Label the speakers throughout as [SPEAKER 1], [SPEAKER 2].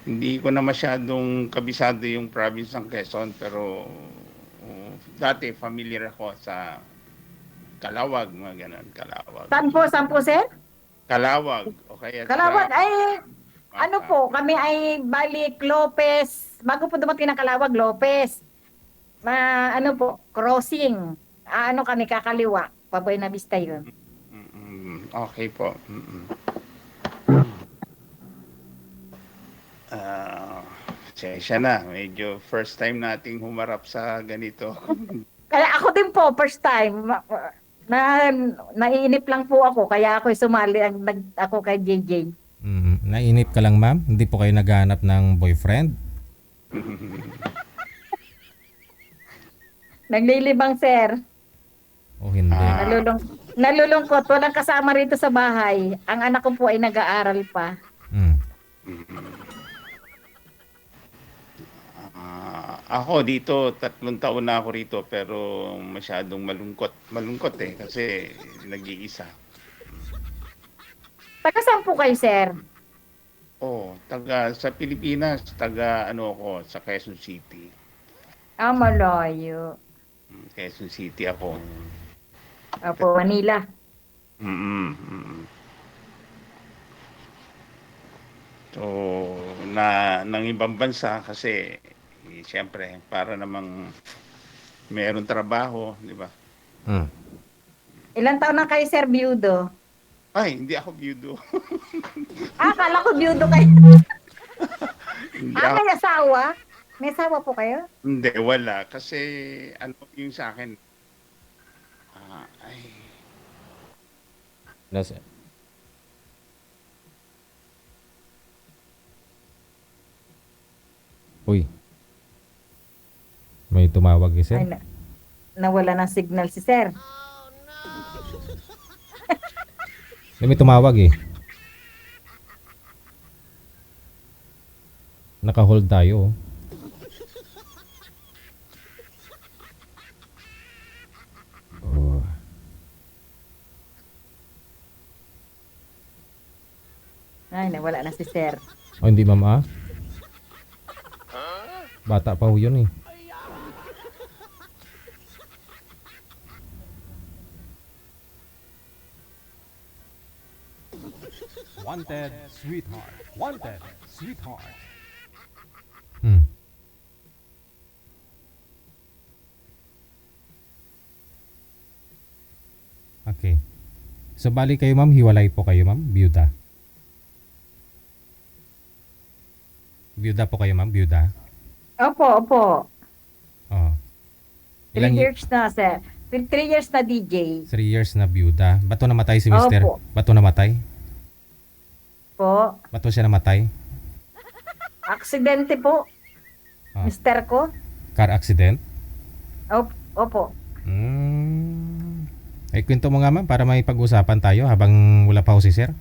[SPEAKER 1] Hindi ko na masyadong kabisado yung province ng Quezon, pero dati familiar ako sa Calawag, mga gano'n, Calawag.
[SPEAKER 2] Saan po, sir?
[SPEAKER 1] Calawag o kaya sa
[SPEAKER 2] Kalawag ay ano
[SPEAKER 1] Mata.
[SPEAKER 2] po, kami ay balik Lopez. Bago po dumating ng Kalawag, Lopez. Ano po, crossing. Ano kami kakaliwa. Paboy na Vista yun.
[SPEAKER 1] Okay po. Pasensya na. Medyo first time nating humarap sa ganito.
[SPEAKER 2] Kaya ako din po, first time. Na, naiinip lang po ako. Kaya ako sumali ako kay JJ.
[SPEAKER 3] Nainip ka lang, ma'am? Hindi po kayo naghahanap ng boyfriend?
[SPEAKER 2] Naglilibang, sir.
[SPEAKER 3] O hindi?
[SPEAKER 2] Nalulungkot. Walang kasama rito sa bahay. Ang anak ko po ay nag-aaral pa.
[SPEAKER 3] Mm.
[SPEAKER 1] Ako dito, 3 taon na ako rito, pero masyadong malungkot. Malungkot kasi nag-iisa.
[SPEAKER 2] Taga saan po kayo, sir?
[SPEAKER 1] Sa Pilipinas, ako, sa Quezon City.
[SPEAKER 2] Malayo.
[SPEAKER 1] Quezon City ako.
[SPEAKER 2] Opo, Manila.
[SPEAKER 1] So, ng ibang bansa kasi siyempre para namang mayroong trabaho, di ba?
[SPEAKER 2] Ilan taon na kayo, sir, byudo?
[SPEAKER 1] Ay, hindi ako byudo.
[SPEAKER 2] Akala ko byudo kayo.
[SPEAKER 1] Hindi ako,
[SPEAKER 2] May asawa? May asawa po kayo?
[SPEAKER 1] hindi, wala. Kasi yung sa akin, ay,
[SPEAKER 3] Nasa, Uy. May tumawag eh, sir.
[SPEAKER 2] Ay, nawala ng signal si sir.
[SPEAKER 3] May tumawag eh. Naka-hold tayo. Oh.
[SPEAKER 2] Ay, nawala na si sir.
[SPEAKER 3] Oh, hindi ma'am ah. Bata pa ho yun eh.
[SPEAKER 4] Wanted, sweetheart. Wanted, sweetheart.
[SPEAKER 3] Okay. So bali kayo ma'am, hiwalay po kayo ma'am, byuda. Byuda po kayo ma'am, byuda.
[SPEAKER 2] Opo.
[SPEAKER 3] Oh.
[SPEAKER 2] 3 years na, sir. 3 years na DJ.
[SPEAKER 3] 3 years na byuda. Bato namatay si mister?
[SPEAKER 2] Opo.
[SPEAKER 3] Bato namatay?
[SPEAKER 2] Po.
[SPEAKER 3] Bato siya namatay?
[SPEAKER 2] Aksidente po. Mister ko.
[SPEAKER 3] Car accident?
[SPEAKER 2] Opo.
[SPEAKER 3] Ay kwento mo nga ma'am para may pag-usapan tayo habang wala pa ho si sir.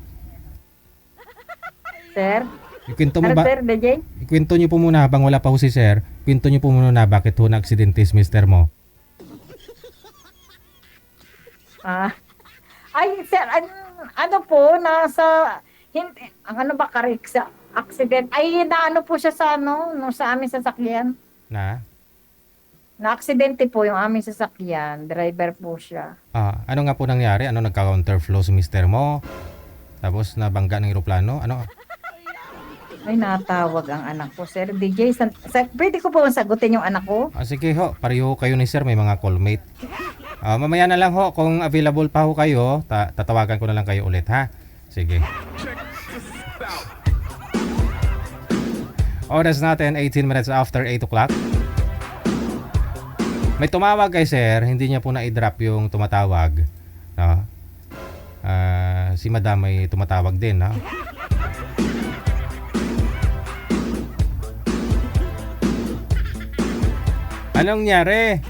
[SPEAKER 2] Sir?
[SPEAKER 3] Ikwento mo
[SPEAKER 2] Ano,
[SPEAKER 3] ba?
[SPEAKER 2] sir, DJ?
[SPEAKER 3] Ikwento niyo po muna habang wala pa ho si sir. Kwento niyo po muna bakit ho na-aksidente si mister mo.
[SPEAKER 2] Ay, sir, ano po, ano ba karik sa accident? Ay, naano po siya sa sa aming sasakyan. Na-aksidente po yung aming sasakyan. Driver po siya.
[SPEAKER 3] Ano nga po nangyari? Ano nagka-counterflow si mister mo? Tapos nabangga ng eroplano? Ano?
[SPEAKER 2] Ay, natawag ang anak ko, sir. DJ, pwede ko po sagutin yung anak ko?
[SPEAKER 3] Sige ho, pareho kayo ni sir, may mga callmate. Mamaya na lang ho, kung available pa ho kayo, tatawagan ko na lang kayo ulit ha. Sige. Oras natin, 18 minutes after 8 o'clock. May tumawag kay sir, hindi niya po na-drop yung tumatawag. No? Si madam may tumatawag din. No? Anong nangyari?